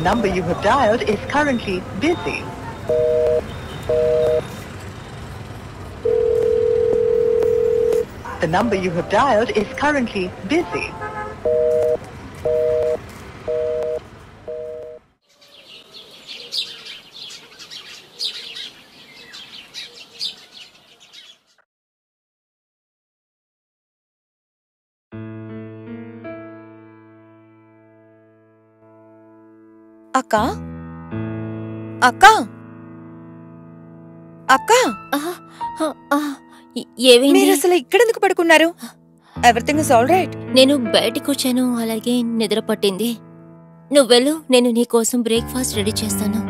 number you have dialed is currently busy. The number you have dialed is currently busy. Akka? Akka? Akka? మీరు అసలు ఇక్కడెందుకు పడుకున్నారు? Everything is all right? నేను బయటికి వచ్చాను, అలాగే నిద్ర పట్టింది. నువ్వు వెళ్ళు, నేను నీ కోసం బ్రేక్ఫాస్ట్ రెడీ చేస్తాను.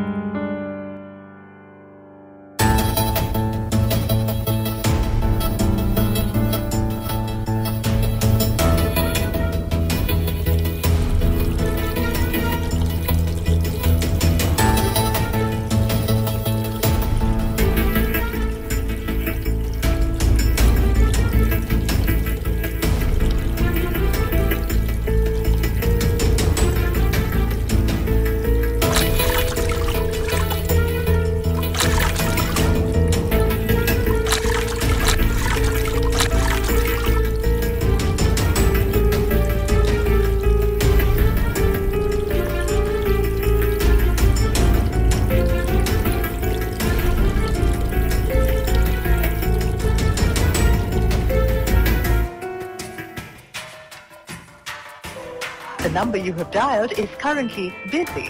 The number you have dialed is currently busy.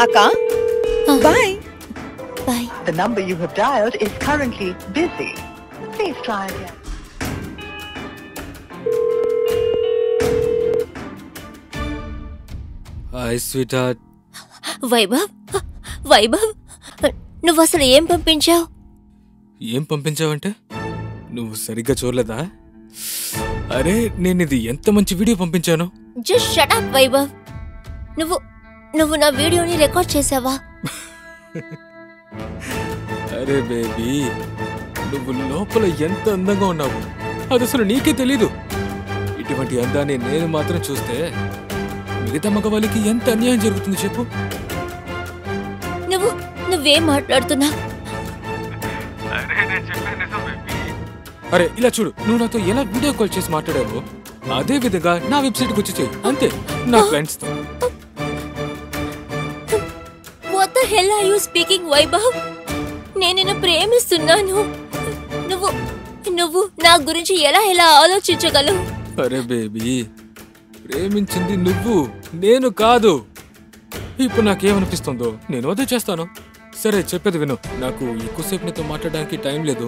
Akka? Bye. Bye. The number you have dialed is currently busy. Please try again. Hi, sweetheart. Vaibhav, నువ్వు అసలు ఏం పంపించావు? ఏం పంపించావంటే నువ్వు సరిగ్గా చూడలేదా? అరే, నేను ఇది ఎంత మంచి వీడియో పంపించాను. Just shut up Vaibhav. నువ్వు నా వీడియోని రికార్డ్ చేసావా? అరే బేబీ, నువ్వు లోపల ఎంత అందంగా ఉన్నావు అది అసలు నీకే తెలీదు. ఇటువంటి అందాన్ని నేను మాత్రం చూస్తే మిగతా మగవాళ్ళకి ఎంత అన్యాయం జరుగుతుంది చెప్పు. నువ్వేం మాట్లాడుతున్నావు? అరే ఇలా చూడు, నువ్వు నాతో ఎలా వీడియో కాల్ చేసి మాట్లాడావు అదే విధంగా నా వెబ్సైట్కి వచ్చి చెయ్యి, అంతే, నా క్లయింట్స్ తో. What the hell are you speaking, Vaibhav? నేను నిన్ను ప్రేమిస్తున్నాను. నువ్వు నా గురించి ఎలా ఆలోచించగలవు? అరే బేబీ, ప్రేమించింది నువ్వు, నేను కాదు. ఇప్పుడు నాకేమనిపిస్తుందో నేను అదే చేస్తాను. సరే చెప్పేది విను, నాకు ఎక్కువసేపు నీతో మాట్లాడడానికి టైం లేదు,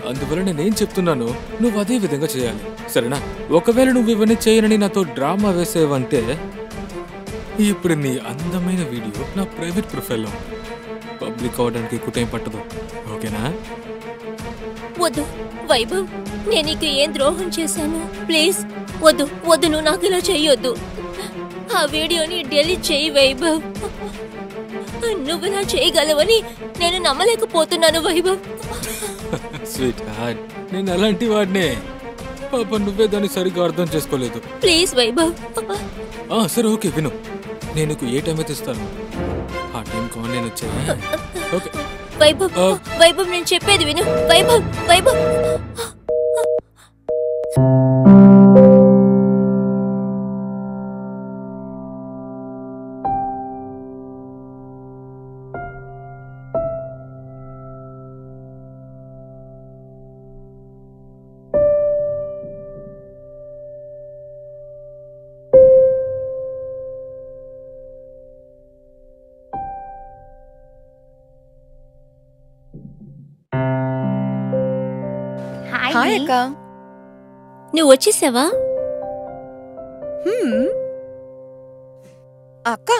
అందువల్ల నేనేం చెప్తున్నానో నువ్వు అదే విధంగా చేయాలి, సరేనా? ఒకవేళ నువ్వు ఇవన్నీ చేయనని నాతో డ్రామా వేసేవంటే ఇప్పుడు నీ అందమైన వీడియో నా ప్రైవేట్ ప్రొఫైల్లో పబ్లిక్ అవడానికి ఎక్కువ టైం పట్టదు, ఓకేనా? వద్దు వైభవ్, నేను నీకు ఏం ద్రోహం చేశాను? ప్లీజ్ వద్దు, నువ్వు నాకు ఇలా చెయ్యొద్దు. ఆ వీడియోని డిలీట్ చేయి వైభవ్. నువ్వు ఇలా చేయగలవని నేను నమ్మలేకపోతున్నాను వైభవ్. స్వీట్ హార్ట్, నేను అలాంటి వాడినే. పాప నువ్వే దాన్ని సరిగ్గా అర్థం చేసుకోలేదు. ప్లీజ్ వైభవ్. సరే ఓకే విను, నేను నీకు ఏ టైం అయితే ఇస్తాను ఆ టైంకి ఆన్లైన్ వచ్చాయి, ఓకే? వైభవ్ నేను చెప్పేది విను. వైభవ్. హాయ్ అక్క. నువ్వు వచ్చేసావా? అక్క,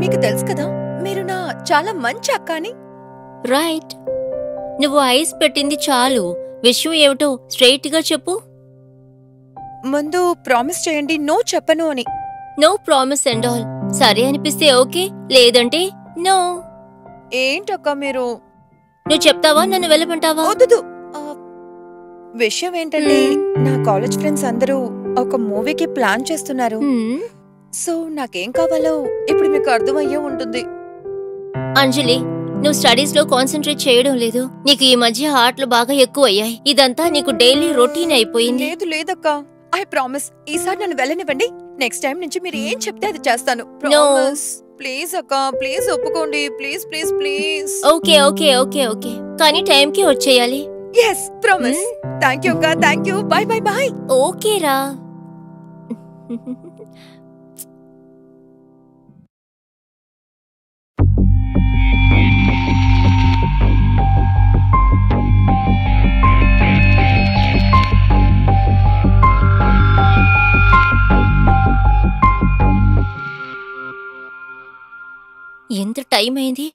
మీకు తెలుసు కదా మీరు నా చాలా మంచి అక్క అని. రైట్. నువ్వు ఐస్ పెట్టింది చాలు, విషయం ఏమిటో స్ట్రైట్ గా చెప్పు. ముందు ప్రామిస్ చేయండి నో చెప్పను అని. No promise and all. సరే అనిపిస్తే ఓకే, లేదంటే నో. ఏంటక్క మీరు? నువ్వు చెప్తావా, నన్ను వెళ్ళమంటావా? వద్దు. విషయం ఏంటంటే నా కాలేజ్ ఫ్రెండ్స్ అందరూ ఒక మూవీకి ప్లాన్ చేస్తున్నారు. సో నాకేం కావాలో ఇప్పుడు మీకు అర్థమయ్యే ఉంటుంది. అంజలి, నువ్వు స్టడీస్ లో కాన్సన్ట్రేట్ చేయడం లేదు. నీకు ఈ మధ్య ఆటలు బాగా ఎక్కువయ్యాయి. ఇదంతా నీకు డైలీ రొటీన్ అయిపోయింది. లేదు లేదక్క, ఐ ప్రామిస్. ఈసారి నన్ను వెళ్ళనివ్వండి. నెక్స్ట్ టైం నుంచి మీరు ఏం చెప్తే అది చేస్తాను. ప్రామిస్. ప్లీజ్ అక్క, ప్లీజ్ ఒప్పుకోండి. Please please please. Okay okay okay okay, కానీ టైంకి వచ్చేయాలి. Yes, promise. థ్యాంక్ యూ అక్క, thank you. Bye bye bye. ఓకేరా. ఎంత టైం అయింది?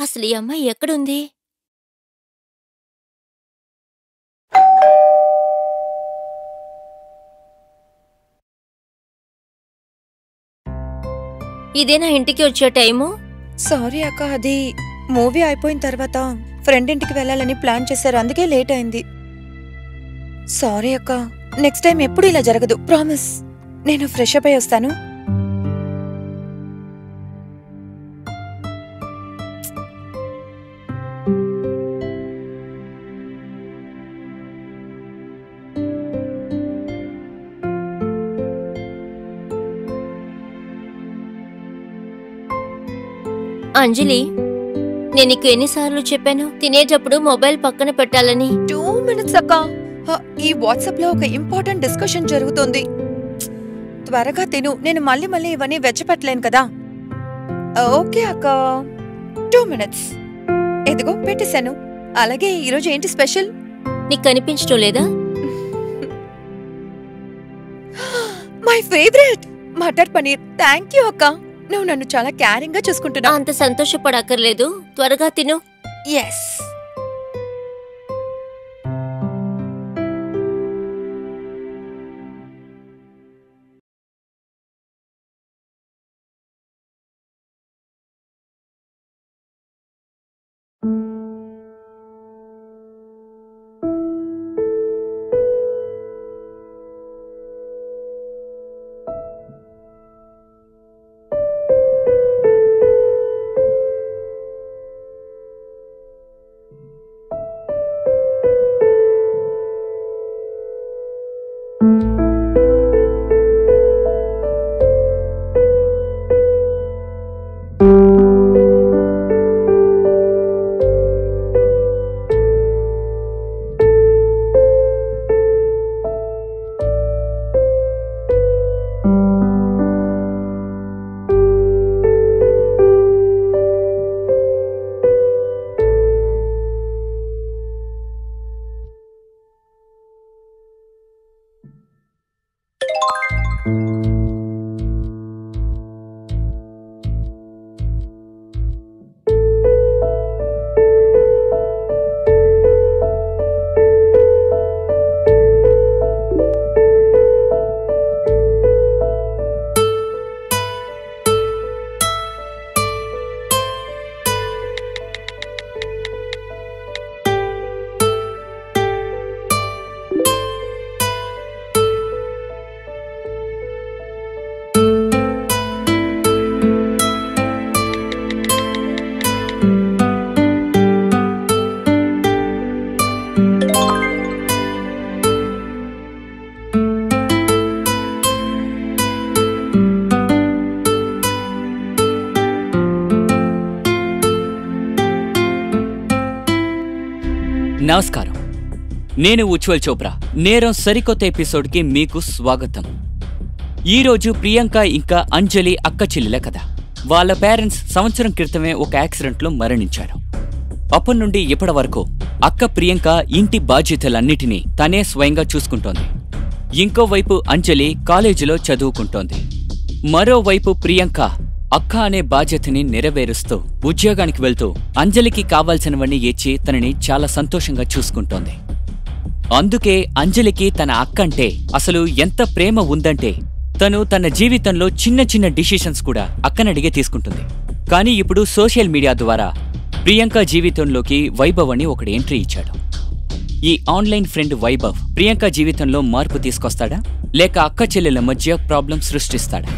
అసలు ఈ అమ్మాయి ఎక్కడుంది? ఇదేనా ఇంటికి వచ్చే టైము? సారీ అక్క, అది మూవీ అయిపోయిన తర్వాత ఫ్రెండ్ ఇంటికి వెళ్ళాలని ప్లాన్ చేశారు, అందుకే లేట్ అయింది. సారీ అక్క, నెక్స్ట్ టైం ఎప్పుడు ఇలా జరగదు. ప్రామిస్. నేను ఫ్రెష్ అప్ అయి వస్తాను. అంజలి, నేను నీకు ఎన్నిసార్లు చెప్పాను తినేటప్పుడు మొబైల్ పక్కన పెట్టాలని? 2 minutes అక్క. ఈ వాట్సాప్ లో ఒక ఇంపార్టెంట్ డిస్కషన్ జరుగుతుంది. త్వరగా తిను, నేను మళ్ళీ మళ్ళీ ఇవన్నీ వెచ్చపెట్టలేను కదా. ఓకే అక్క, 2 minutes. ఎదిగో పెట్టేశాను. అలాగే ఈరోజు ఏంటి స్పెషల్? నీకు కనిపించడం లేదా? My favourite matar paneer. Thank you అక్క, నువ్వు నన్ను చాలా క్యారింగ్ గా చూసుకుంటున్నావు. అంత సంతోషపడక్కర్లేదు, త్వరగా తిను. ఎస్. నమస్కారం, నేను ఉజ్వల్ చోప్రా. నేరం సరికొత్త ఎపిసోడ్కి మీకు స్వాగతం. ఈరోజు ప్రియాంక ఇంకా అంజలి అక్క చెల్లెల కథ. వాళ్ళ పేరెంట్స్ సంవత్సరం క్రితమే ఒక యాక్సిడెంట్లో మరణించారు. అప్పటి నుండి ఇప్పటి వరకు అక్క ప్రియాంక ఇంటి బాధ్యతలన్నిటినీ తనే స్వయంగా చూసుకుంటోంది. ఇంకోవైపు అంజలి కాలేజీలో చదువుకుంటోంది. మరోవైపు ప్రియాంక అక్క అనే బాధ్యతని నెరవేరుస్తూ ఉద్యోగానికి వెళ్తూ అంజలికి కావాల్సినవన్నీ ఇచ్చి తనని చాలా సంతోషంగా చూసుకుంటోంది. అందుకే అంజలికి తన అక్కంటే అసలు ఎంత ప్రేమ ఉందంటే తను తన జీవితంలో చిన్న చిన్న డిసిషన్స్ కూడా అక్కనడిగే తీసుకుంటుంది. కానీ ఇప్పుడు సోషల్ మీడియా ద్వారా ప్రియాంక జీవితంలోకి వైభవ్ అని ఒకడు ఎంట్రీ ఇచ్చాడు. ఈ ఆన్లైన్ ఫ్రెండ్ వైభవ్ ప్రియాంక జీవితంలో మార్పు తీసుకొస్తాడా లేక అక్క చెల్లెల మధ్య ప్రాబ్లం సృష్టిస్తాడా?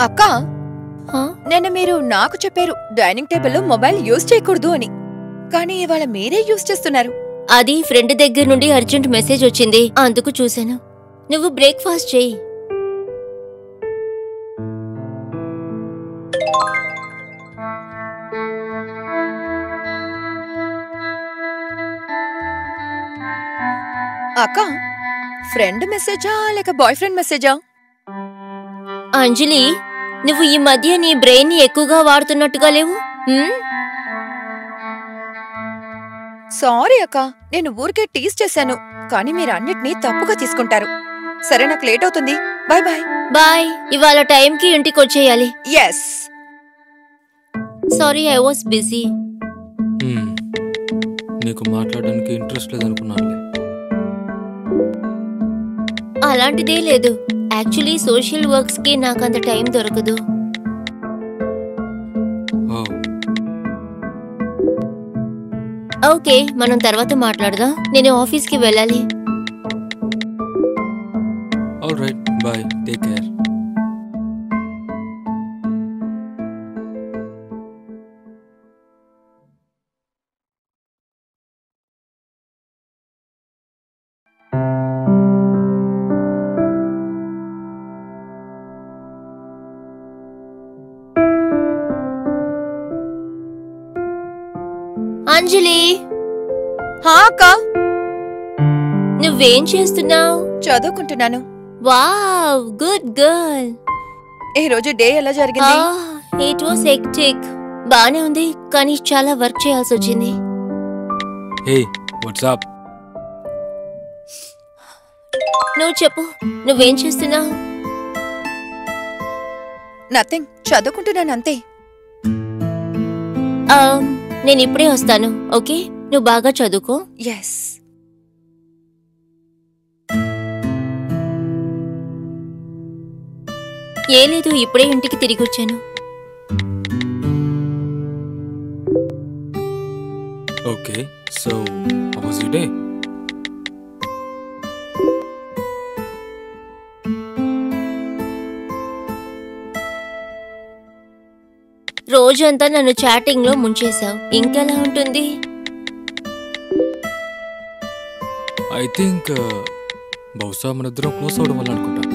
అక్క, నిన్న మీరు నాకు చెప్పారు డైనింగ్ టేబుల్లో మొబైల్ యూజ్ చేయకూడదు అని, కానీ ఇవాళ మీరే యూజ్ చేస్తున్నారు. అది ఫ్రెండ్ దగ్గర నుండి అర్జెంట్ మెసేజ్ వచ్చింది, అందుకు చూశాను. నువ్వు బ్రేక్ఫాస్ట్ చెయ్యి. అక్క, ఫ్రెండ్ మెసేజా లేక బాయ్ ఫ్రెండ్ మెసేజా? అంజలి, నువ్వు ఈ మధ్య నీ బ్రెయిన్ ని ఎక్కువగా వాడుతున్నట్టుగా లేవు. సారీ అక్క, నేను ఊరికే టీజ్ చేశాను, కానీ మీరు అన్నిటినీ తప్పుగా తీసుకుంటారు. సరే, నాకు లేట్ అవుతుంది. Bye bye. బాయ్. ఇవాళ టైంకి ఇంటికి వచ్చేయాలి. Yes. Sorry, I was busy. నీకు మాట్లాడడానికి ఇంట్రెస్ట్ లేదనుకున్నానులే. అలాంటిదే లేదు. యాక్చువల్లీ సోషల్ వర్క్స్ కి నాకంత టైం దొరకదు. ఓకే, మనం తర్వాత మాట్లాడదాం. నేను ఆఫీస్కి వెళ్ళాలి. Alright, bye, take care. Anjali. హా అక్క. నువ్వేం చేస్తున్నావు? చదువుకుంటున్నాను. Wow, good girl. ఈ రోజు డే ఎలా జరిగింది? It was hectic. బానే ఉంది, కానీ చాలా వర్క్ చేయాల్సి వచ్చింది. Hey, what's up? నువ్వు చెప్పు, నువ్వేం చేస్తున్నావు? నథింగ్, చదువుకుంటున్నాను అంతే. నేను ఇప్పుడే వస్తాను. ఓకే, నువ్వు బాగా చదువుకో. ఎస్. ఏ లేదు, ఇప్పుడే ఇంటికి తిరిగి వచ్చాను. Okay, so how was your day? రోజంతా నన్ను చాటింగ్ లో ముంచేశావు. ఇంకెలా ఉంటుంది? ఐ థింక్ బహుశా మన ఇద్దరం క్లోజ్ అవడం వల్ల అనుకుంటా.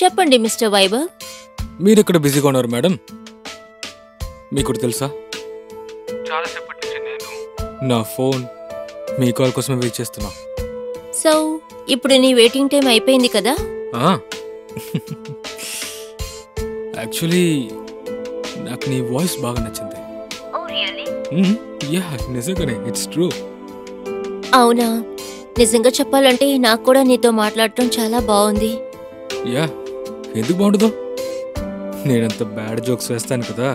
చెప్పండి మిస్టర్ వైభవ్. మీరు ఇక్కడ బిజీగా ఉన్నారు మేడం. మీకు తెలుసా, చాలాసేపటి నుంచి నేను నా ఫోన్ మీ కాల్ కోసమే వెయిట్ చేస్తున్నా. సో ఇప్పుడు నీ వెయిటింగ్ టైం అయిపోయింది కదా? యాక్చువల్లీ నాకు నీ వాయిస్ బాగా నచ్చింది. యా, నిజంగానే, ఇట్స్ ట్రూ. అవునా? నిజంగా చెప్పాలంటే నాకు కూడా నీతో మాట్లాడటం చాలా బాగుంది. యా, ఎందుకు బాగుంటుందో, నేనంత బ్యాడ్ జోక్స్ వేస్తాను కదా.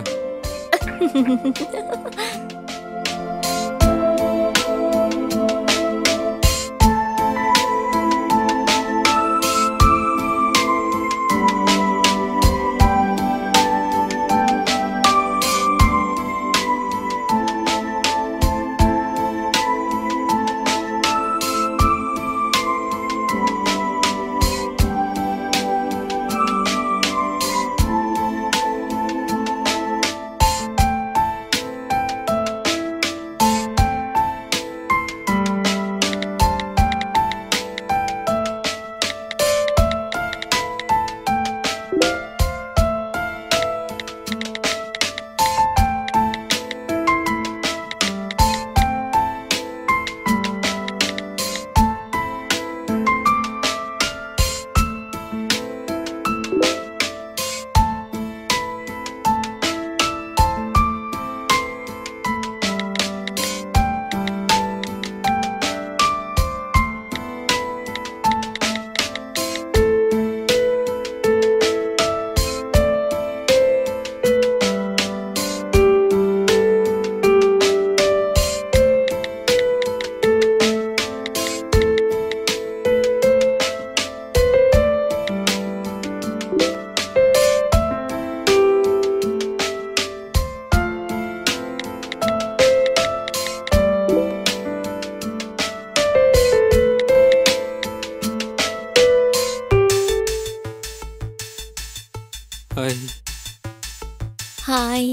హాయ్.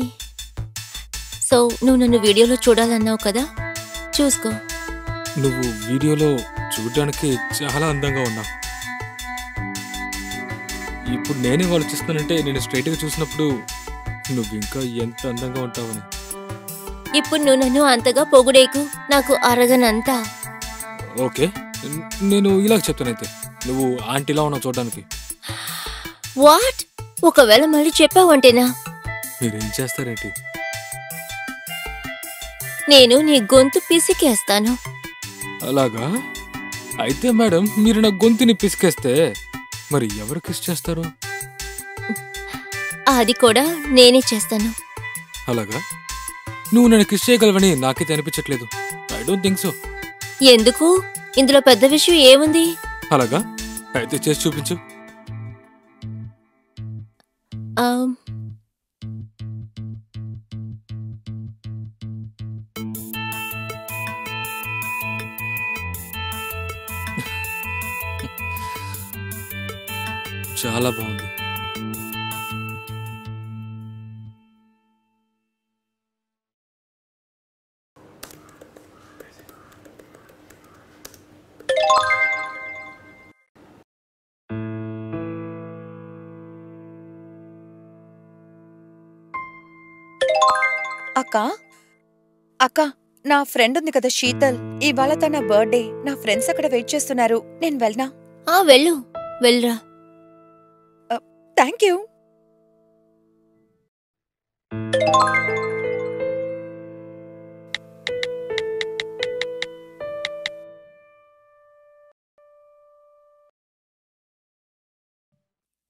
సో నువ్వు నన్ను వీడియోలో చూడాలన్నావు కదా, చూసుకో. నువ్వు వీడియోలో చూడడానికి చాలా అందంగా ఉన్నావు. ఇప్పుడు నేనే ఆలోచిస్తానంటే, నేను స్ట్రైట్గా చూసినప్పుడు నువ్వు ఇంకా ఎంత అందంగా ఉంటావని. ఇప్పుడు నువ్వు నన్ను అంతగా పొగుడేకు, నాకు అరగనంత. ఓకే, నేను ఇలా చెప్తానైతే, నువ్వు ఆంటీలా ఉన్నావు చూడడానికి. వాట్? ఒకవేళ మళ్ళీ చెప్పావంటేనా? మీరేం చేస్తారేంటి? నేను నీ గొంతు పిసికేస్తాను. అలాగా? అయితే మేడం, మీరు నా గొంతుని పిసికేస్తే మరి ఎవరు కిస్ చేస్తారు? అది కూడా నేనే చేస్తాను. అలాగా? నువ్వు నన్ను కిస్ చేయగలవని నాకైతే అనిపించట్లేదు. I don't think so. ఎందుకు? ఇందులో పెద్ద విషయం ఏముంది? అలాగా? అయితే చేసి చూపించు. చాలా బాగుంది. అక్క అక్క, నా ఫ్రెండ్ ఉంది కదా శీతల్, ఇవాళ తన బర్త్డే. నా ఫ్రెండ్స్ అక్కడ వెయిట్ చేస్తున్నారు, నేను వెళ్ళనా? వెళ్ళు, వెళ్ళరా. Thank you.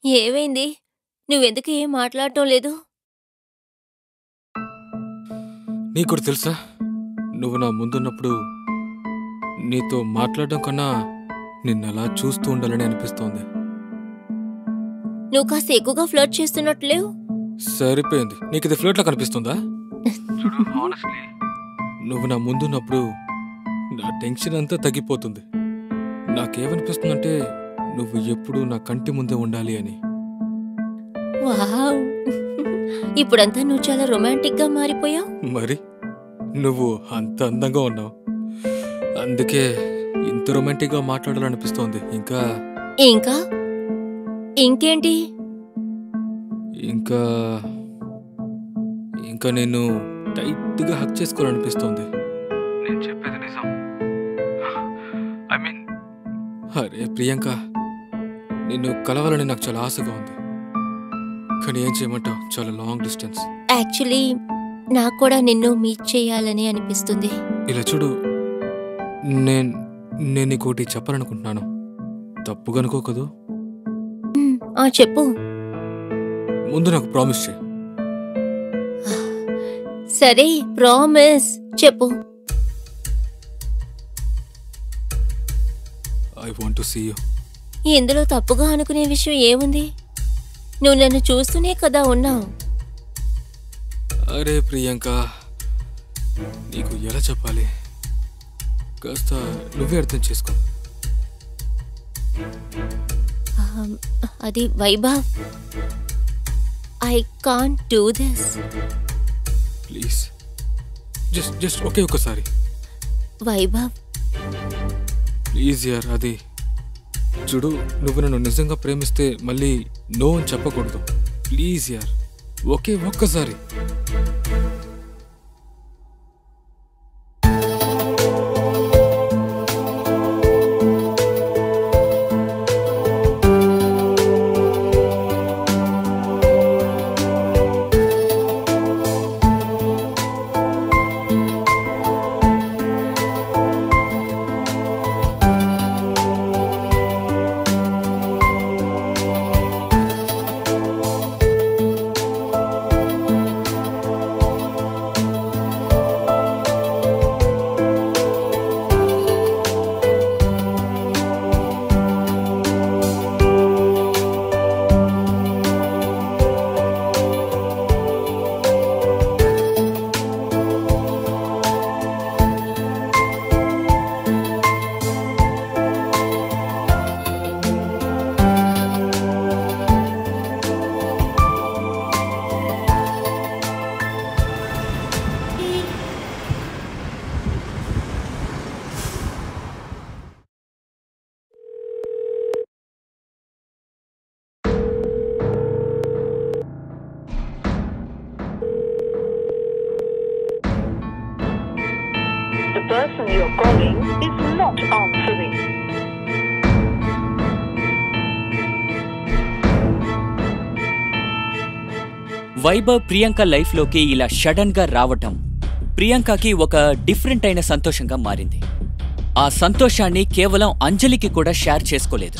ఏమైంది? నువ్వెందుకు ఏం మాట్లాడటం లేదు? నీకు తెలుసా, నువ్వు నా ముందున్నప్పుడు నీతో మాట్లాడడం కన్నా నిన్నలా చూస్తూ ఉండాలని అనిపిస్తోంది. నువ్వు కాస్త ఎక్కువగా ఫ్లర్ట్ చేస్తున్నట్లేవు. సరిపోయింది. నీకు ఇది ఫ్లర్ట్ లా కనిపిస్తుందా? నువ్వు నా ముందున్నప్పుడు నా టెన్షన్ అంతా తగ్గిపోతుంది. నాకేమనిపిస్తుందంటే, నువ్వు ఎప్పుడు నా కంటి ముందే ఉండాలి అని. వావ్, ఇప్పుడంతా నువ్వు చాలా రొమాంటిక్ గా మారిపోయావు. మరి నువ్వు అంత అందంగా ఉన్నావు, అందుకే ఇంత రొమాంటిక్ గా మాట్లాడాలనిపిస్తోంది. ఇంకా ఇంకా ఇంకేంటి? ఇంకా ఇంకా నేను టైట్గా హక్ చేసుకోవాలనిపిస్తోంది. నేను చెప్పేది నిజం. ఐ మీన్, అరే ప్రియాంక, నిన్ను కలవాలని నాకు చాలా ఆశగా ఉంది. కానీ ఏం చేయమంటావు, చాలా లాంగ్ డిస్టెన్స్. యాక్చువల్లీ నాకు కూడా నిన్ను మీట్ చేయాలని అనిపిస్తుంది. ఇలా చూడు, నేను నీకోటి చెప్పాలనుకుంటున్నాను. తప్పుగా అనుకోకదు. చెప్పు. ముందు నాకు ప్రామిస్ చేయి. సరే, ప్రామిస్ చెప్పు. I want to see you. ఇందులో తప్పుగా అనుకునే విషయం ఏముంది? నువ్వు నన్ను చూస్తూనే కదా ఉన్నావు. అరే ప్రియాంక, నీకు ఎలా చెప్పాలి, కాస్త నువ్వే అర్థం చేసుకో. అది Vaibhav, I can't do this. Please, just ఒకే ఒక్కసారి. వైభవ్ ప్లీజ్ యార్. అది చూడు, నువ్వు నన్ను నిజంగా ప్రేమిస్తే మళ్ళీ నో అని చెప్పకూడదు. ప్లీజ్ యార్, ఒకే ఒక్కసారి. The person you're calling is not answering. Vaibhav Priyanka లైఫ్లోకి ఇలా సడన్గా రావటం ప్రియాంకకి ఒక డిఫరెంట్ అయిన సంతోషంగా మారింది. ఆ సంతోషాన్ని కేవలం అంజలికి కూడా షేర్ చేసుకోలేదు.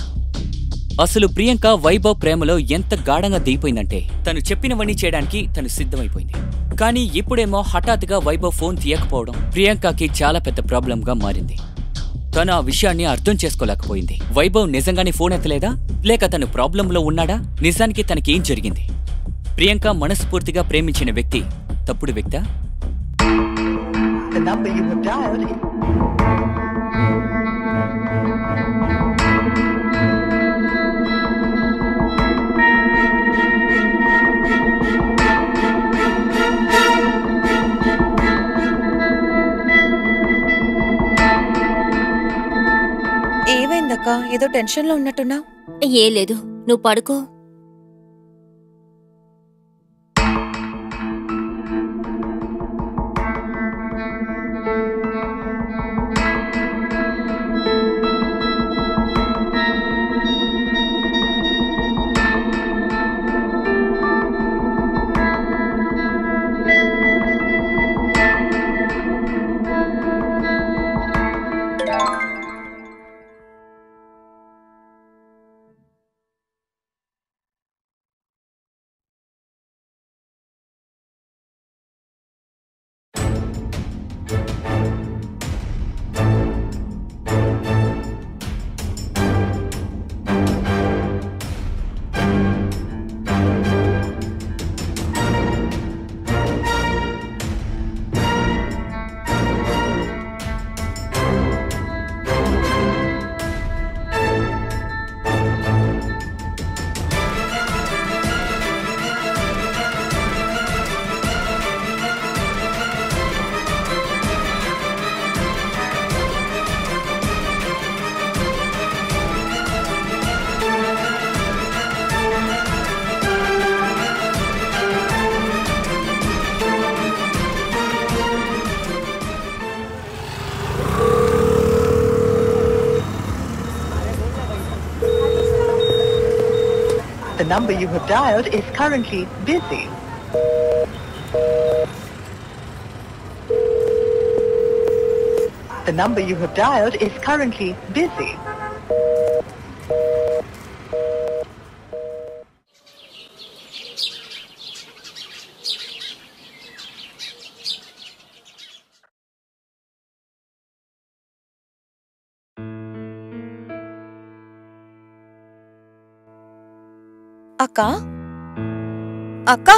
అసలు ప్రియాంక వైభవ్ ప్రేమలో ఎంత గాఢంగా దిగిపోయిందంటే తను చెప్పినవన్నీ చేయడానికి తను సిద్ధమైపోయింది. కానీ ఇప్పుడేమో హఠాత్తుగా వైభవ్ ఫోన్ తీయకపోవడం ప్రియాంకకి చాలా పెద్ద ప్రాబ్లంగా మారింది. తను ఆ విషయాన్ని అర్థం చేసుకోలేకపోయింది. వైభవ్ నిజంగానే ఫోన్ ఎత్తలేదా, లేక తను ప్రాబ్లంలో ఉన్నాడా, నిజానికి తనకేం జరిగింది? ప్రియాంక మనస్ఫూర్తిగా ప్రేమించిన వ్యక్తి తప్పుడు వ్యక్తా? The number you have dialed is... ఏమైందక్క, ఏదో టెన్షన్లో ఉన్నట్టున్నావు? ఏ లేదు, నువ్వు పడుకో. The number you have dialed is currently busy. The number you have dialed is currently busy. అక్క అక్క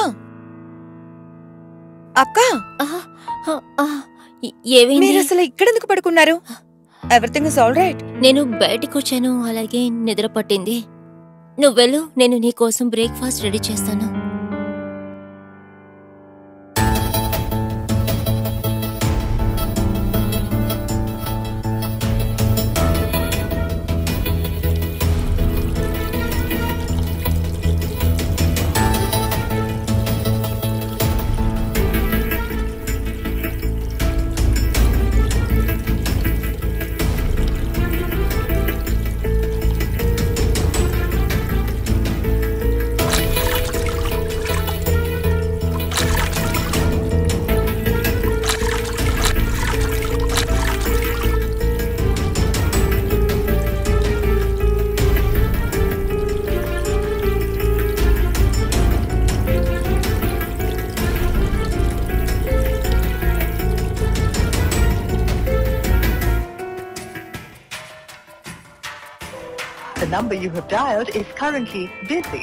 అక్క ఏమైంది? మీరు అసలు ఇక్కడెందుకు పడుకున్నారు? Everything is all right? నేను బయటకు వచ్చాను, అలాగే నిద్ర పట్టింది. నువ్వు వెళ్ళు, నేను నీ కోసం బ్రేక్ఫాస్ట్ రెడీ చేస్తాను. The number you have dialed is currently busy.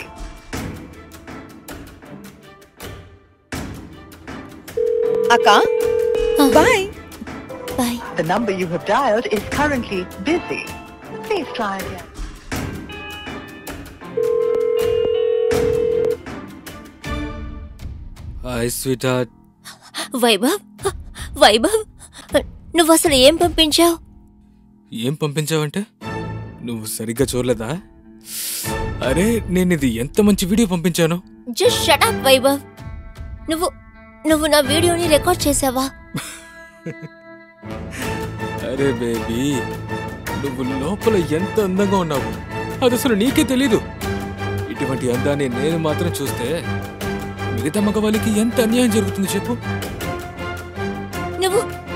అక్క bye. Bye. The number you have dialed is currently busy. Please try again. Hi sweet heart. Vaibhav, Vaibhav, నువ్వు అసలు ఏం పంపించావు? ఏం పంపించావంటే నువ్వు సరిగ్గా చూడలేదా? అరే నేను ఇది ఎంత మంచి వీడియో పంపించాను. Just shut up Vaibhav. నువ్వు నా వీడియోని రికార్డ్ చేసావా? అరే బేబీ, నువ్వు లోపల ఎంత అందంగా ఉన్నావు అది అసలు నీకే తెలీదు. ఇటువంటి అందాన్ని నేను మాత్రం చూస్తే మిగతా మగవాళ్ళకి ఎంత అన్యాయం జరుగుతుంది చెప్పు.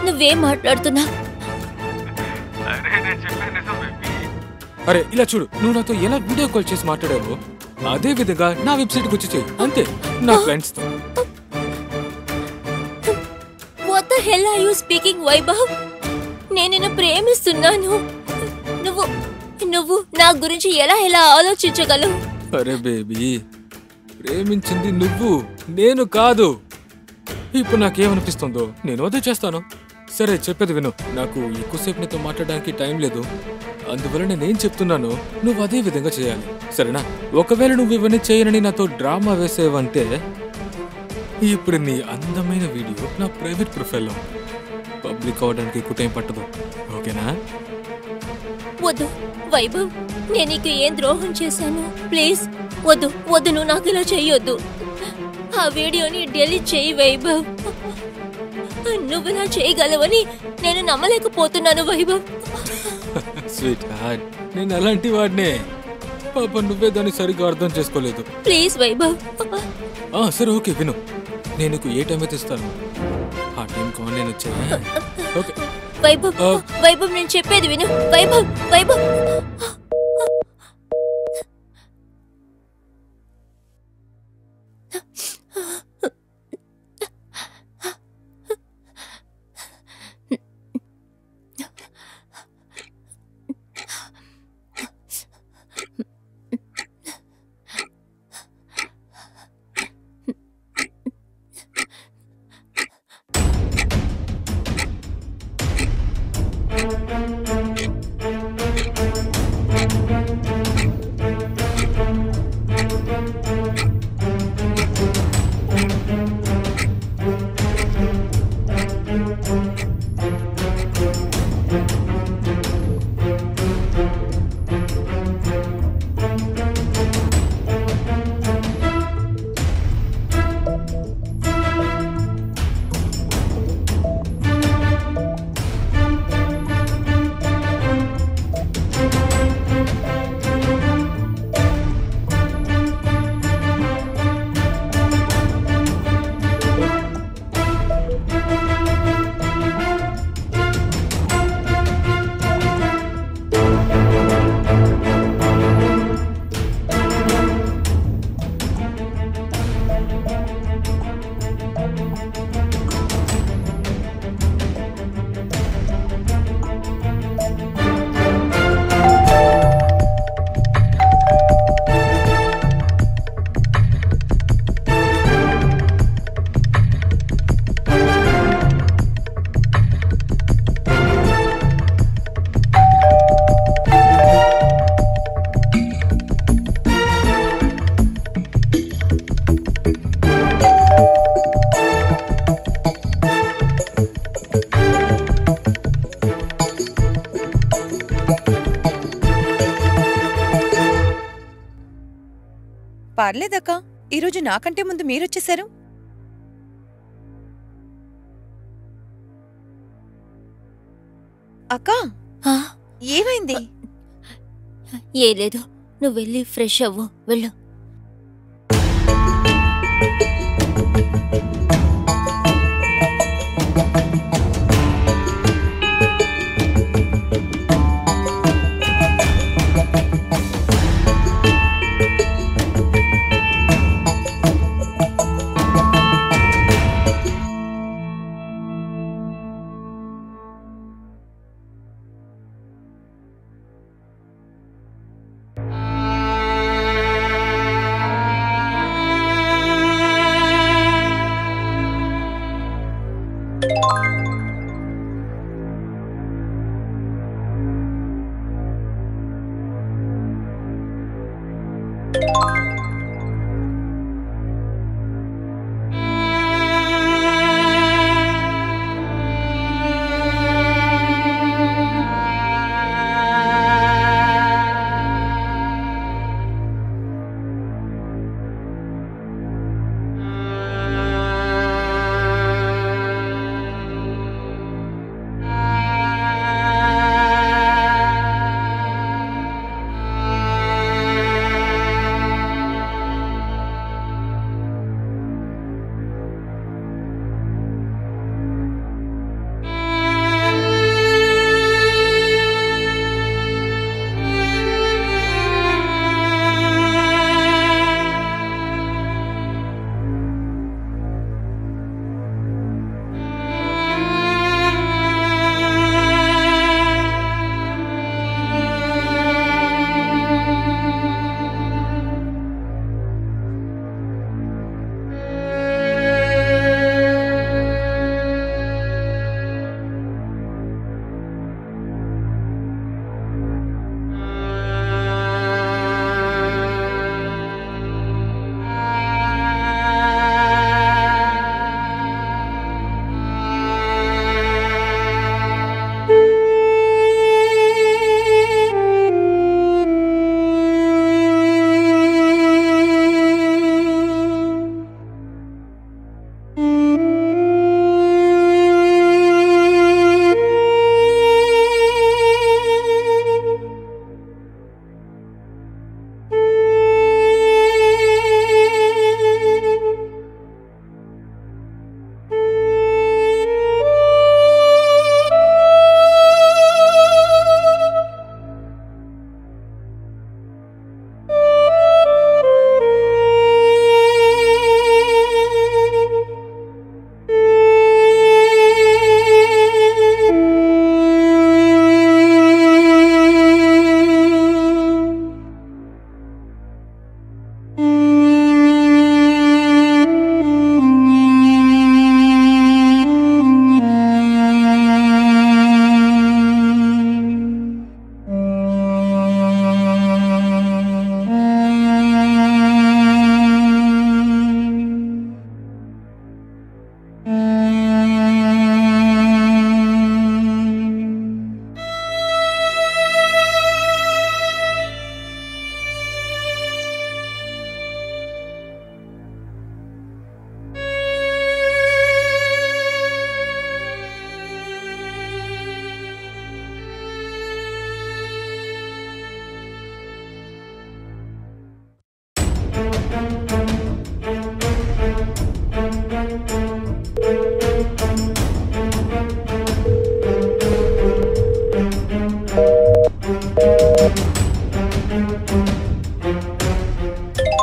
నువ్వేం మాట్లాడుతున్నావు? అరే ఇలా చూడు, నువ్వు నాతో ఎలా వీడియో కాల్ చేసి మాట్లాడావు అదే విధంగా నా వెబ్సైట్కి వచ్చి చేయి అంతే, నా ఫ్రెండ్స్ తో. What the hell are you speaking, Vaibhav? నేను నిన్ను ప్రేమిస్తున్నాను. నువ్వు నా గురించి ఎలా ఆలోచించగలవు? అరే బేబీ, ప్రేమించింది నువ్వు, నేను కాదు. ఇప్పుడు నాకేమనిపిస్తుందో నేను అదే చేస్తాను. సరే చెప్పేది విను, నాకు ఎక్కువసేపు నీతో మాట్లాడడానికి టైం లేదు, అందువల్ల నేనేం చెప్తున్నానో నువ్వు అదే విధంగా చేయాలి, సరేనా? ఒకవేళ నువ్వు ఇవన్నీ చేయనని నాతో డ్రామా వేసేవంటే ఇప్పుడు నీ అందమైన వీడియో నా ప్రైవేట్ ప్రొఫైల్లో పబ్లిక్ అవడానికి ఎక్కువ టైం పట్టదు, ఓకేనా? వద్దు వైభవ్, నేను నీకు ఏం ద్రోహం చేశాను? ప్లీజ్ వద్దు, నువ్వు నాకు ఇలా చెయ్యొద్దు. ఆ వీడియోని డిలీట్ చేయి వైభవ్. నువ్వు ఇలా చేయగలవని నేను నమ్మలేకపోతున్నాను వైభవ్. స్వీట్ హార్ట్, నేను అలాంటి వాడినే. పాప నువ్వే దాన్ని సరిగ్గా అర్థం చేసుకోలేదు. ప్లీజ్ వైభవ్. సరే ఓకే విను, నేను నీకు ఏ టైం అయితే ఇస్తాను ఆ టైంకి ఆన్లైన్ వచ్చాయి, ఓకే? వైభవ్ నేను చెప్పేది విను. వైభవ్ పర్లేదక్క, ఈరోజు నాకంటే ముందు మీరొచ్చేశారు. అక్క, ఏమైంది? ఏ లేదు, నువ్వు వెళ్ళి ఫ్రెష్ అవ్వు, వెళ్ళు.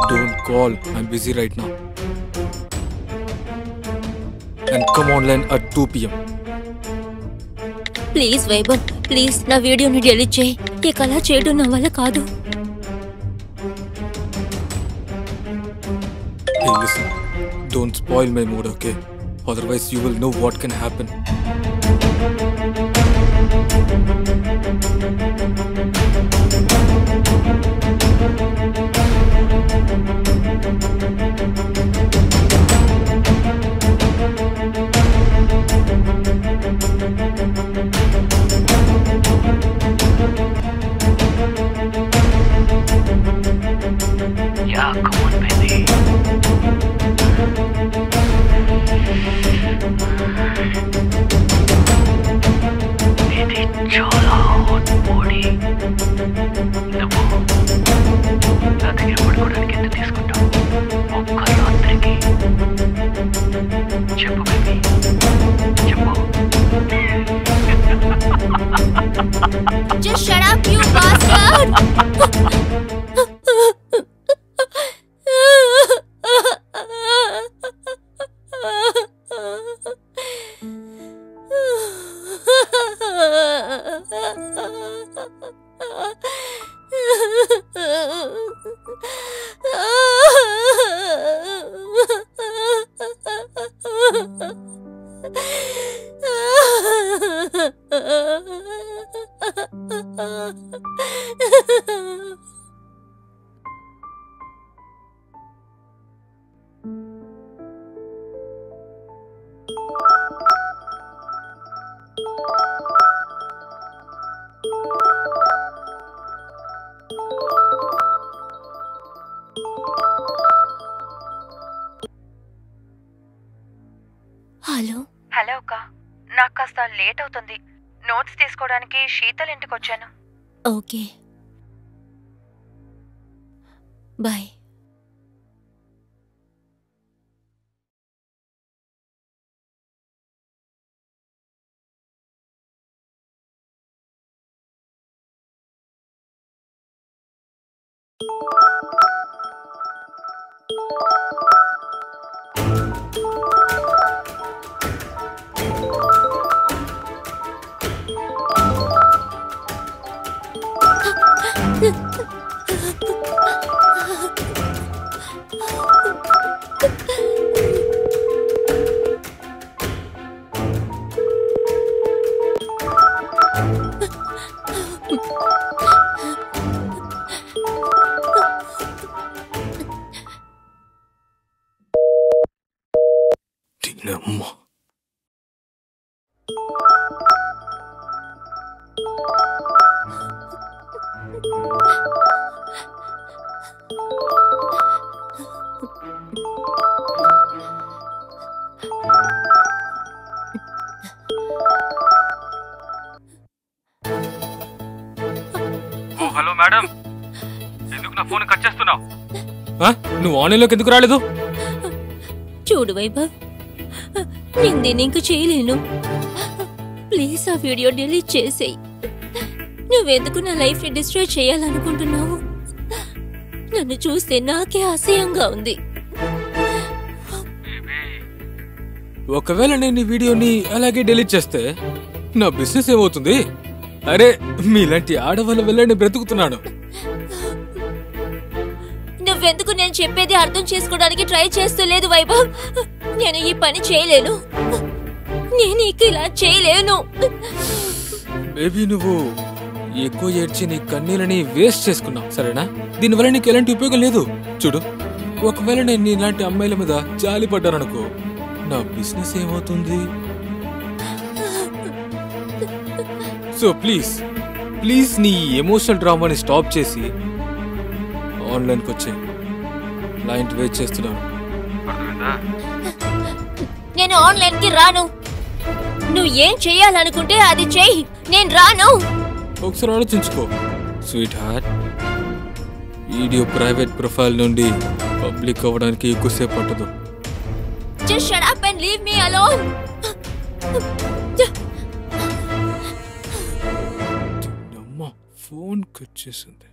Don't call. I'm busy right now. And come online at 2 p.m. Please Vaibhav, please నా వీడియోని డిలీట్ చేయి. ఇక అలా చేయడం నా వల్ల కాదు. Hey, listen. Don't spoil my mood, okay? Otherwise, you will know what can happen. Yeah, come on, baby. Hello hello అక్క, నాకు కాస్త లేట్ అవుతుంది. నోట్స్ తీసుకోవడానికి శీతల్ ఇంటికి వచ్చాను. Okay, bye. హలో మేడం, ఎందుకు నా ఫోన్ కట్ చేస్తున్నావు? నువ్వు ఆన్లైన్లోకి ఎందుకు రాలేదు? చూడు వైభవ్, నేను దీన్ని ఇంక చేయలేను. ప్లీజ్ ఆ వీడియో డిలీట్ చేసేయి. నువ్వెందుకు నా లైఫ్ ని డిస్ట్రాయ్ చేయాలనుకుంటున్నావు? నన్ను చూస్తే నాకే అసహ్యంగా ఉంది. ఒకవేళ నేను ఈ వీడియోని అలాగే డిలీట్ చేస్తే నా బిజినెస్ ఏమవుతుంది? అరే, మీలాంటి ఆడవాళ్ళ వల్ల నేను బ్రతుకుతున్నాను. నువ్వెందుకు నేను చెప్పేది అర్థం చేసుకోవడానికి ట్రై చేస్తూ లేదు వైభవ్? నేను ఈ పని చేయలేను. నేను ఇక ఇలా చేయలేను. బేబీ, నువ్వు ఎక్కువ ఏడ్చి నీ కన్నీళ్ళని వేస్ట్ చేసుకున్నావు, సరేనా? దీనివల్ల నీకు ఎలాంటి ఉపయోగం లేదు. చూడు, ఒకవేళ నేను ఇలాంటి అమ్మాయిల మీద జాలి పడ్డాననుకో, నా బిజినెస్ ఏమవుతుంది? సో ప్లీజ్ నీ ఎమోషనల్ డ్రామాని స్టాప్ చేసి ఆన్లైన్కి వచ్చే క్లయింట్ వెయిట్ చేస్తున్నాను. నేను ఆన్లైన్ కి రాను. నువ్వు ఏం చెయ్యాలనుకుంటే అది చెయ్యి, నేను రాను. ఒకసారి ఆలోచించుకో sweet heart. Video private profile నుండి పబ్లిక్ అవ్వడానికి ఎక్కువసేపు పట్టదు. Just shut up and leave me alone. అమ్మా, ఫోన్ కట్ చేసింది.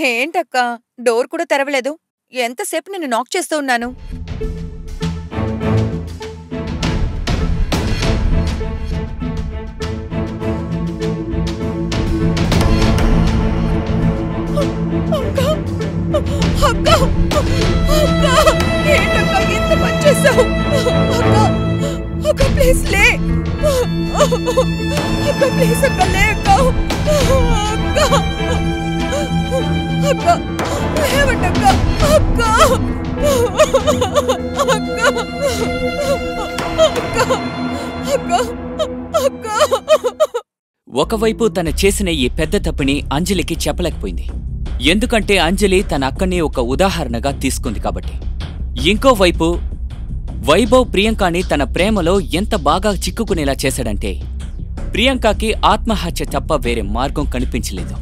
ఏంటక్క, డోర్ కూడా తెరవలేదు. ఎంతసేపు నిన్ను నాక్ చేస్తూ ఉన్నాను. ఏంటక్క ఇంత పని చేసావు? అక్క ప్లీజ్ లే. అక్క ప్లీజ్ అక్క లే అక్క. అక్క ఏమంటక్క అక్క ఒకవైపు తన చేసిన ఈ పెద్ద తప్పుని అంజలికి చెప్పలేకపోయింది. ఎందుకంటే అంజలి తన అక్కని ఒక ఉదాహరణగా తీసుకుంది కాబట్టి. ఇంకోవైపు వైభవ్ ప్రియాంకని తన ప్రేమలో ఎంత బాగా చిక్కుకునేలా చేశాడంటే ప్రియాంకకి ఆత్మహత్య తప్ప వేరే మార్గం కనిపించలేదు.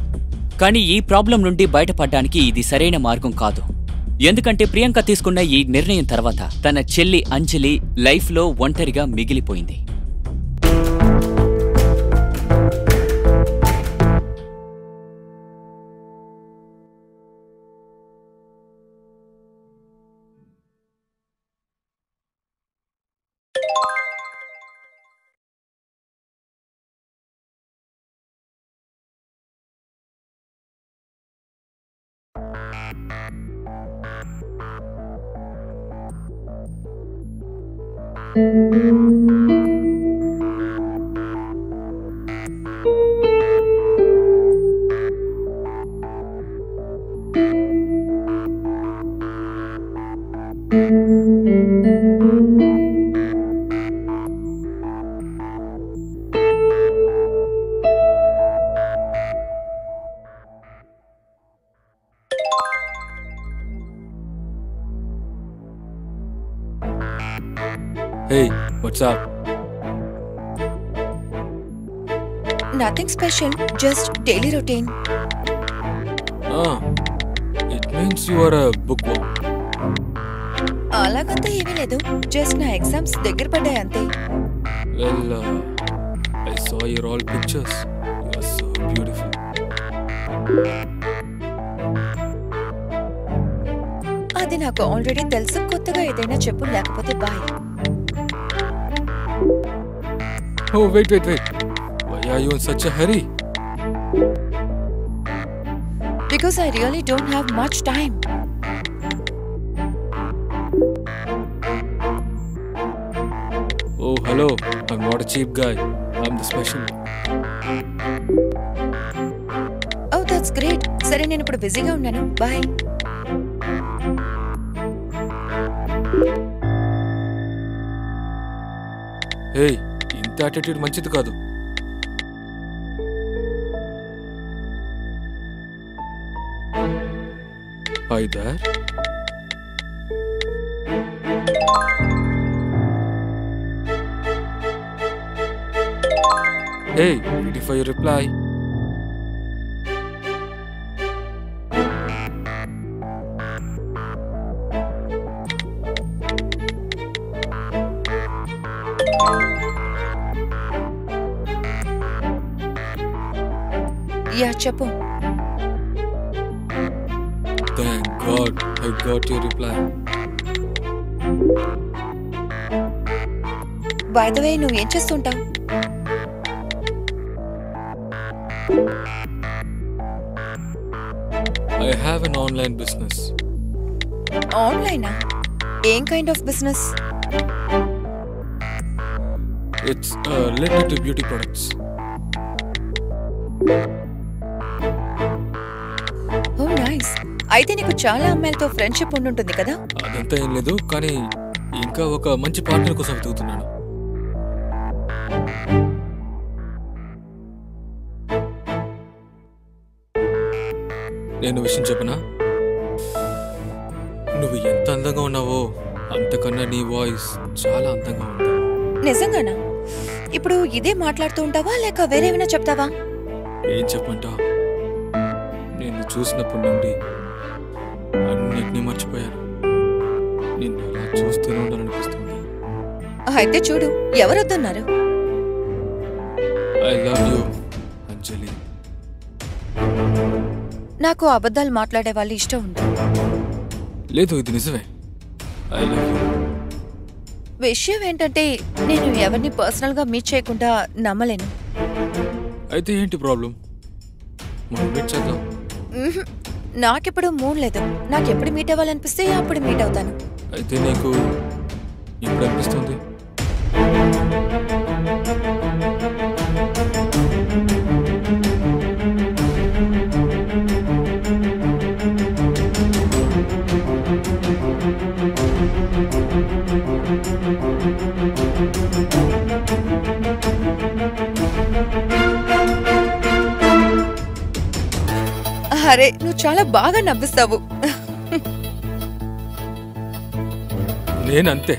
కానీ ఈ ప్రాబ్లం నుండి బయటపడ్డానికి ఇది సరైన మార్గం కాదు. ఎందుకంటే ప్రియాంక తీసుకున్న ఈ నిర్ణయం తర్వాత తన చెల్లి అంజలి లైఫ్లో ఒంటరిగా మిగిలిపోయింది. Hey, what's up? Nothing special, just daily routine. It means you are a bookworm. అలాగంతా ఏమీ లేదు, జస్ట్ నా ఎగ్జామ్స్ దగ్గర పడ్డాయి అంతే. Well, I saw your old pictures. You are so beautiful. అది నాకు ఆల్రెడీ తెలుసు, కొత్తగా ఏదైనా చెప్పు, లేకపోతే bye. Oh, wait. Why are you in such a hurry? Because I really don't have much time. Oh, hello. I'm not a cheap guy. I'm the special one. Oh, that's great. సరే, నేను ఇప్పుడు బిజీగా ఉన్నాను, bye. Hey, ఇంత attitude మంచిది కాదు. Hi there. Hey, waiting for your reply. Yeah, చెప్పు. Thank God I got your reply. By the way, నువ్వేం చేస్తుంటావు? I have an online business. ఆన్లైనా? ఏం kind of business? It's related to beauty products. Oh nice. అయితే నీకు చాలా అమ్మాయిలతో friendship ఉండుంటుంది కదా? అదంతా ఏం లేదు, కానీ ఇంకా ఒక మంచి పార్ట్నర్ కోసం వెతుకుతున్నాను. నేను విషయం చెప్పనా? నువ్వు ఎంత అందంగా ఉన్నావో అంతకన్నా నీ వాయిస్ చాలా అందంగా ఉంది. నిజంగానా? ఇప్పుడు ఇదే మాట్లాడుతూ ఉంటావా, లేక వేరేమైనా చెప్తావా? ఏం చెప్పంటావు? నేను చూసినప్పటి నుండి అన్నిటినీ మర్చిపోయాను. నిన్ను అలా చూస్తూనే ఉండాలనిపిస్తుంది. అయితే చూడు, ఎవరొద్దన్నారు? ఐ లవ్ యూ అంజలి. నాకు అబద్ధాలు మాట్లాడే వాళ్ళు ఇష్టం ఉండదు. లేదు, ఇది నిజమే. I love you. విషయం ఏంటంటే నేను ఎవరిని పర్సనల్ గా మీట్ చేయకుండా నమ్మలేను. అయితే ఏంటి ప్రాబ్లం? మనం మీట్ చేద్దాం. నాకెప్పుడు మూడ్ లేదు. నాకెప్పుడు మీట్ అవ్వాలనిపిస్తే అప్పుడు మీట్ అవుతాను. అయితే నీకు ఎప్పుడు అనిపిస్తుంది? అరే నువ్వు చాలా బాగా నవ్విస్తావు. నేనంతే,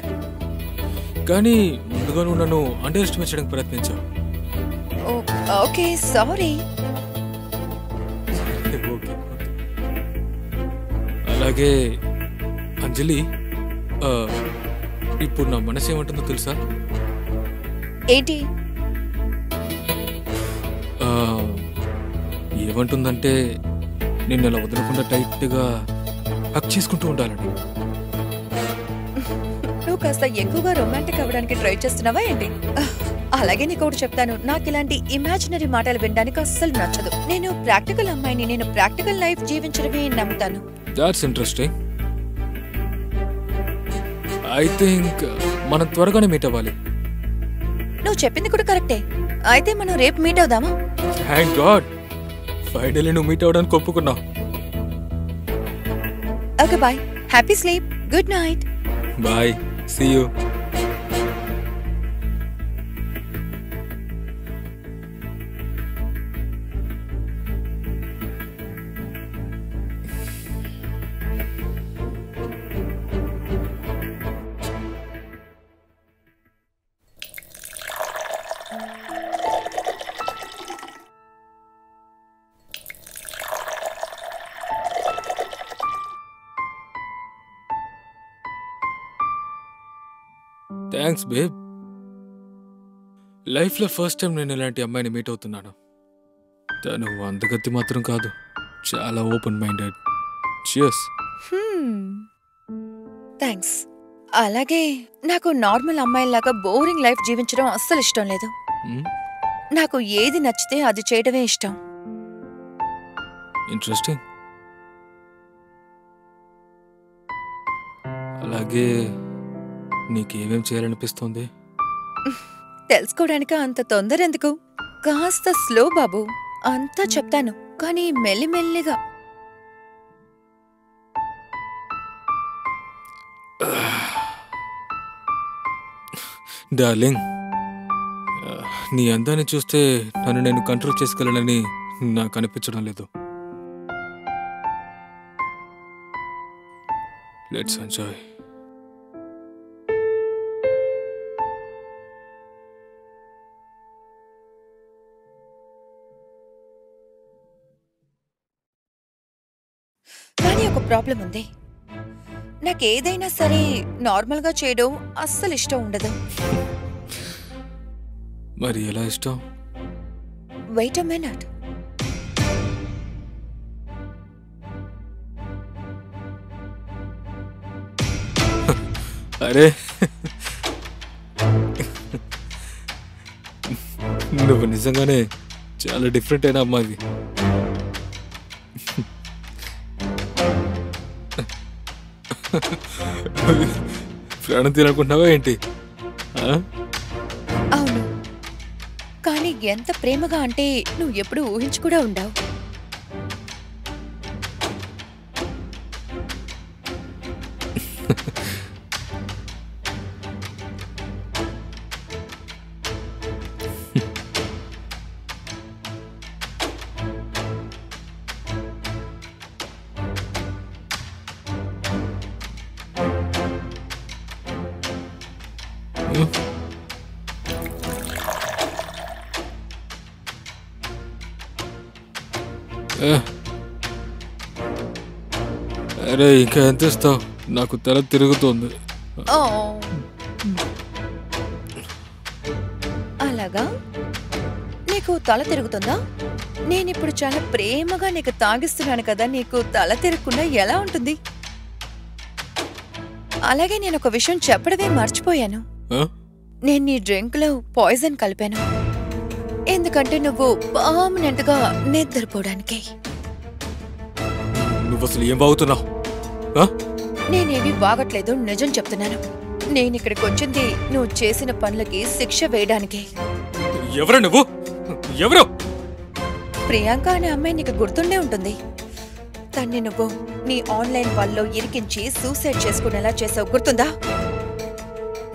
కానీ ముందుగా నువ్వు నన్ను అండర్ ఎస్టిమేట్ చేయడానికి ప్రయత్నించావు. Okay sorry. అలాగే అంజలి, ఇప్పుడు నా మనసు ఏమంటుందో తెలుసా? ఏంటి? ఏమంటుందంటే నిన్ను అలా వదలకుండా టైట్గా హక్ చేసుకుంటూ ఉండాలని. నువ్వు కాస్త ఎక్కువగా రొమాంటిక్ అవ్వడానికి ట్రై చేస్తున్నావా ఏంటి? అలాగే నీకు ఒకటి చెప్తాను, నాకు ఇలాంటి ఇమాజినరీ మాటలు వినడానికి అస్సలు నచ్చదు. నేను ప్రాక్టికల్ అమ్మాయిని, నేను ప్రాక్టికల్ లైఫ్ జీవించడమే నమ్ముతాను. That's interesting. ఐ థింక్ మనం త్వరగానే మీట్ అవ్వాలి. నువ్వు చెప్పింది కూడా కరెక్టే. అయితే మనం రేపు మీట్ అవుదామా? థ్యాంక్ గాడ్, ఫైనల్లీ నువ్వు మీట్ అవ్వడానికి ఒప్పుకున్నావు. Okay bye, happy sleep, good night. Bye, see you. Thanks babe. లైఫ్లో ఫస్ట్ టైం నేను ఇలాంటి అమ్మాయిని మీట్ అవుతున్నాను. తను అందగత్తి మాత్రం కాదు, చాలా ఓపెన్ మైండెడ్. చియర్స్. థ్యాంక్స్. అలాగే నాకు నార్మల్ అమ్మాయిలాగా బోరింగ్ లైఫ్ జీవించడం అస్సలు ఇష్టం లేదు. నాకు ఏది నచ్చితే అది చేయడమే ఇష్టం. ఇంట్రెస్టింగ్. అలాగే నీకేమేం చేయాలనిపిస్తుంది? తెలుసుకోవడానికి అంత తొందర ఎందుకు? కాస్త స్లో బాబు, అంతా చెప్తాను, కానీ మెల్లిమెల్లిగా. డార్లింగ్, నీ అందాన్ని చూస్తే నన్ను నేను కంట్రోల్ చేసుకోగలనని నాకు అనిపించడం లేదు. Let's enjoy. కానీ ఒక ప్రాబ్లం ఉంది. నాకేదైనా సరే నార్మల్గా చేయడం అస్సలు ఇష్టం ఉండదు. మరి ఎలా ఇష్టం? Wait a minute. అరే నువ్వు నిజంగానే చాలా డిఫరెంట్ అయిన అమ్మాయి. ప్రాణం తిననుకుంటున్నావా ఏంటి? అవును, కానీ ఎంత ప్రేమగా అంటే నువ్వు ఎప్పుడు ఊహించి కూడా ఉండవు. అరే ఇంకా ఎంత ఇస్తావు? నాకు తల తిరుగుతోంది. అలాగా, నీకు తల తిరుగుతుందా? నేనిప్పుడు చాలా ప్రేమగా నీకు తాగిస్తున్నాను కదా, నీకు తల తిరగకుండా ఎలా ఉంటుంది? అలాగే నేను ఒక విషయం చెప్పడమే మర్చిపోయాను. నేను నీ డ్రింక్ లో పాయిజన్ కలిపాను, ఎందుకంటే నువ్వు పర్మనెంట్ గా నిద్రపోవడానికి. నువ్వు అసలు ఏం బాగుతున్నావు? నేనేవి బాగట్లేదు, నిజం చెప్తున్నాను. నేను ఇక్కడికి వచ్చింది నువ్వు చేసిన పనులకి శిక్ష వేయడానికి. ఎవరు నువ్వు? ఎవరు? ప్రియాంక అనే అమ్మాయి నీకు గుర్తుండే ఉంటుంది. తన్ని నువ్వు నీ ఆన్లైన్ వాళ్ళలో ఇరికించి సూసైడ్ చేసుకునేలా చేసావు, గుర్తుందా?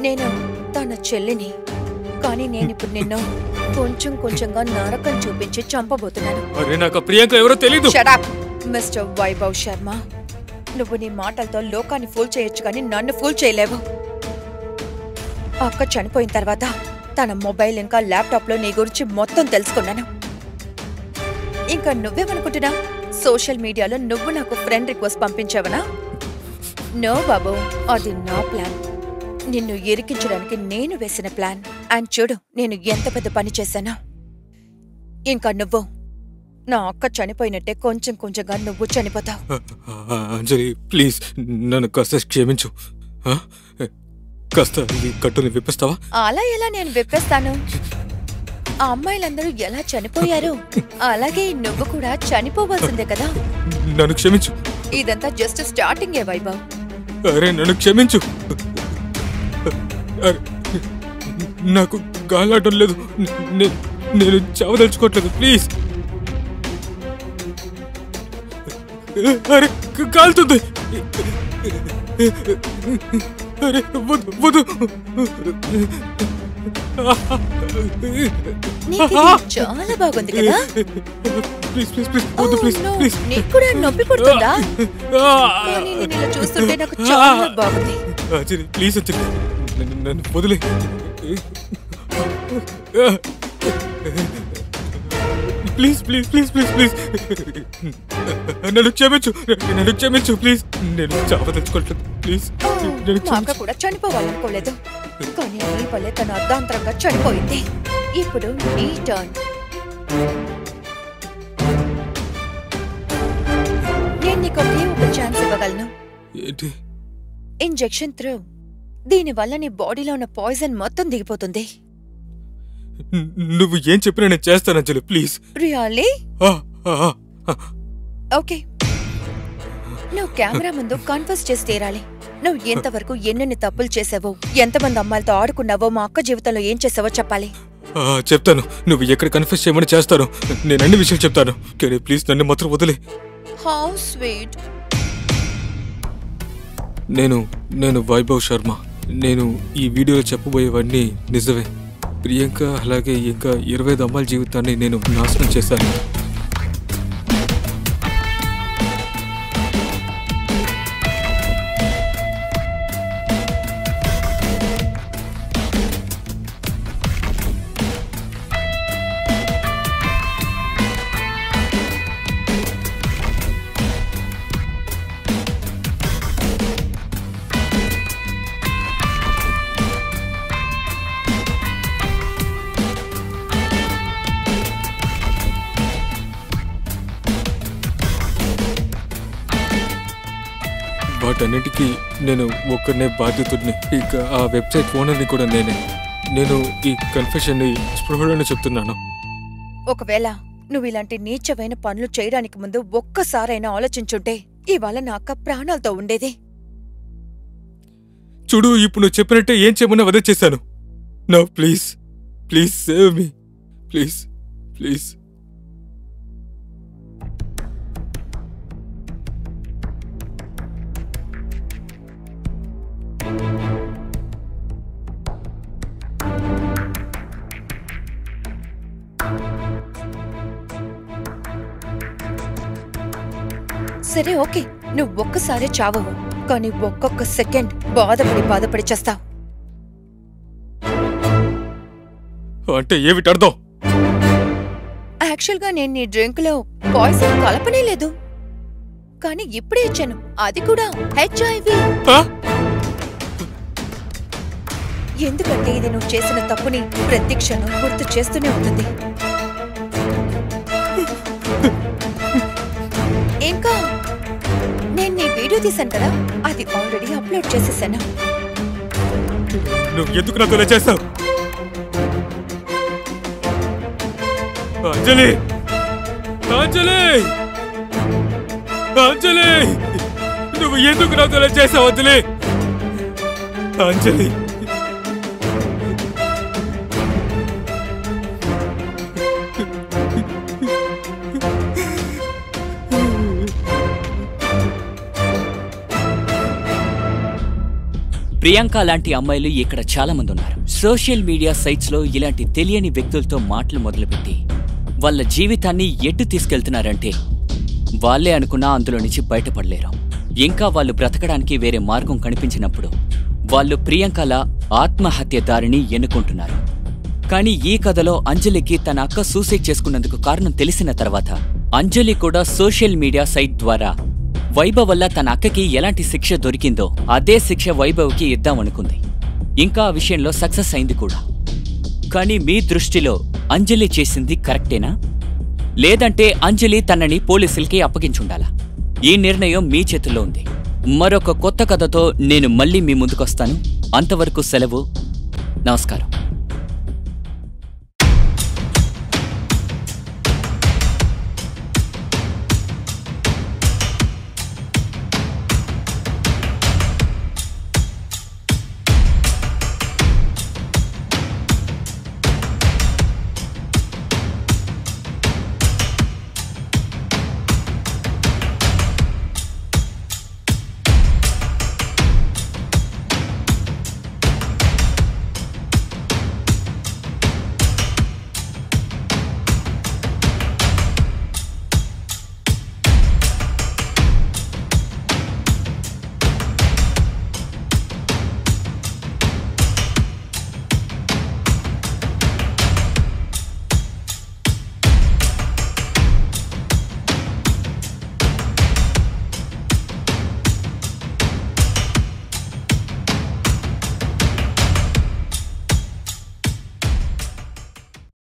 నేను తన చెల్లిని, కానీ నేనిప్పుడు నిన్ను కొంచెం కొంచెంగా నరకం చూపించి చంపబోతున్నాను. అరే నాకు ప్రియాంక ఎవరో తెలీదు. Shut up. Mister Vaibhav Sharma, నువ్వు నీ మాటలతో లోకాన్ని ఫూల్ చేయొచ్చు కానీ నన్ను ఫూల్ చేయలేవు. అక్క చనిపోయిన తర్వాత తన మొబైల్ ఇంకా ల్యాప్టాప్లో నీ గురించి మొత్తం తెలుసుకున్నాను. ఇంకా నువ్వేమనుకుంటున్నా? సోషల్ మీడియాలో నువ్వు నాకు ఫ్రెండ్ రిక్వెస్ట్ పంపించావనా? నో బాబు, అది నా ప్లాన్. నిన్ను ఇరికించడానికి నేను వేసిన ప్లాన్. అండ్ చూడు నేను ఎంత పెద్ద పని చేశానో. ఇంకా నువ్వు నా అక్క చనిపోయినట్టే కొంచెం కొంచెంగా నువ్వు చనిపోతావు. అంజలి ప్లీజ్ నన్ను కాస్త క్షమించు. కాస్త ఈ కట్టుని విప్పిస్తావా? అలా ఎలా నేను విప్పేస్తాను? ఆ అమ్మాయిలందరూ ఎలా చనిపోయారు అలాగే నువ్వు కూడా చనిపోవాల్సిందే కదా. నన్ను క్షమించు. ఇదంతా జస్ట్ స్టార్టింగే వైభవ్. అరే నన్ను క్షమించు. నాకు గాలాటం లేదు. నేను చావదలుచుకోవట్లేదు ప్లీజ్. అరే కాలుతుంది. అరే వద్దు వద్దు. చాలా బాగుంది కదా. ప్లీజ్ ప్లీజ్ ప్లీజ్ వద్దు ప్లీజ్ ప్లీజ్. నీకు కూడా నొప్పి పుడుతుందా? కానీ నేను ఇలా చూస్తుంటే నాకు చాలా బాగుంది. అంజలి ప్లీజ్ అంజలి నన్ను వదిలే. Please please please please please నన్ను క్షమించు. నన్ను క్షమించు ప్లీజ్. నేను చావదలుచుకోవట్లేదు ప్లీజ్. మా అక్క కూడా చనిపోవాలనుకోలేదు కానీ నీ వల్లే తన అర్ధాంతరంగా చనిపోయింది. ఇప్పుడు నీ టర్న్. నేను నీకు ఒకే ఒక ఛాన్స్ ఇవ్వగలను. ఏంటి? Injection through. దీనివల్ల నీ బాడీలో ఉన్న పాయిజన్ మొత్తం దిగిపోతుంది. నువ్వు ఏం చెప్పినా నేను చేస్తాను అంజలి ప్లీజ్. రియల్లీ? ఓకే, నువ్వు కెమెరా ముందు కన్ఫెస్ చేసి తీరాలి. నువ్వు ఎంతవరకు ఎన్నెన్ని తప్పులు చేసావో, ఎంతమంది అమ్మాయిలతో ఆడుకున్నావో, మా అక్క జీవితంలో ఏం చేసావో చెప్పాలి. చెప్తాను. నువ్వు ఎక్కడ కన్ఫెస్ చేయమని చేస్తాను. నేను అన్ని విషయాలు చెప్తాను. ప్లీజ్ నన్ను మాత్రం వదిలే. How sweet. నేను వైభవ్ శర్మ. నేను ఈ వీడియోలో చెప్పబోయేవన్నీ నిజమే. ప్రియాంక అలాగే ఇంకా 25 అమ్మాయిల జీవితాన్ని నేను నాశనం చేశాను. వాటన్నిటికీ నేను ఒక్కనే బాధ్యతుడిని. ఇక ఆ వెబ్సైట్ ఓనర్ని కూడా నేనే. నేను ఈ కన్ఫెషన్ని స్పృహలోనే చెప్తున్నాను. ఒకవేళ నువ్వు ఇలాంటి నీచమైన పనులు చేయడానికి ముందు ఒక్కసారైనా ఆలోచించుంటే ఇవాళ నా అక్క ప్రాణాలతో ఉండేది. చూడు, ఇప్పుడు నువ్వు చెప్పినట్టే ఏం చేయమన్నా అదే చేశాను. నా please please save me please please. సరే ఓకే, నువ్వు ఒక్కసారి చావవు కానీ ఒక్కొక్క సెకండ్ బాధపడి చేస్తావు. అంటే ఏమిటి అర్థం? యాక్చువల్గా నేను నీ డ్రింక్ లో పాయిజన్ కలపనే లేదు కానీ ఇప్పుడే ఇచ్చాను. అది కూడా HIV. ఎందుకంటే ఇది నువ్వు చేసిన తప్పుని ప్రతి క్షణం గుర్తు చేస్తూనే ఉంటుంది. ఇంకా నేను నీ వీడియో తీశాను కదా, అది ఆల్రెడీ అప్లోడ్ చేసేసాను. నువ్వు ఎందుకు నాతో చేస్తావు? అంజలి అంజలి అంజలి నువ్వు ఎందుకు నాతో చేసావు? అంజలి అంజలి ప్రియాంక లాంటి అమ్మాయిలు ఇక్కడ చాలా మంది ఉన్నారు. సోషల్ మీడియా సైట్స్ లో ఇలాంటి తెలియని వ్యక్తులతో మాటలు మొదలుపెట్టి వాళ్ళ జీవితాన్ని ఎటు తీసుకెళ్తున్నారంటే వాళ్ళే అనుకున్నా అందులో నుంచి బయటపడలేరు. ఇంకా వాళ్ళు బ్రతకడానికి వేరే మార్గం కనిపించినప్పుడు వాళ్ళు ప్రియాంకల ఆత్మహత్య దారిని ఎన్నుకుంటున్నారు. కానీ ఈ కథలో అంజలికి తన అక్క సూసైడ్ చేసుకున్నందుకు కారణం తెలిసిన తర్వాత అంజలి కూడా సోషల్ మీడియా సైట్ ద్వారా వైభవ్ వల్ల తన అక్కకి ఎలాంటి శిక్ష దొరికిందో అదే శిక్ష వైభవ్కి ఇద్దామనుకుంది. ఇంకా ఆ విషయంలో సక్సెస్ అయింది కూడా. కానీ మీ దృష్టిలో అంజలి చేసింది కరెక్టేనా, లేదంటే అంజలి తనని పోలీసులకి అప్పగించుండాలా? ఈ నిర్ణయం మీ చేతుల్లో ఉంది. మరొక కొత్త కథతో నేను మళ్ళీ మీ ముందుకొస్తాను. అంతవరకు సెలవు. నమస్కారం.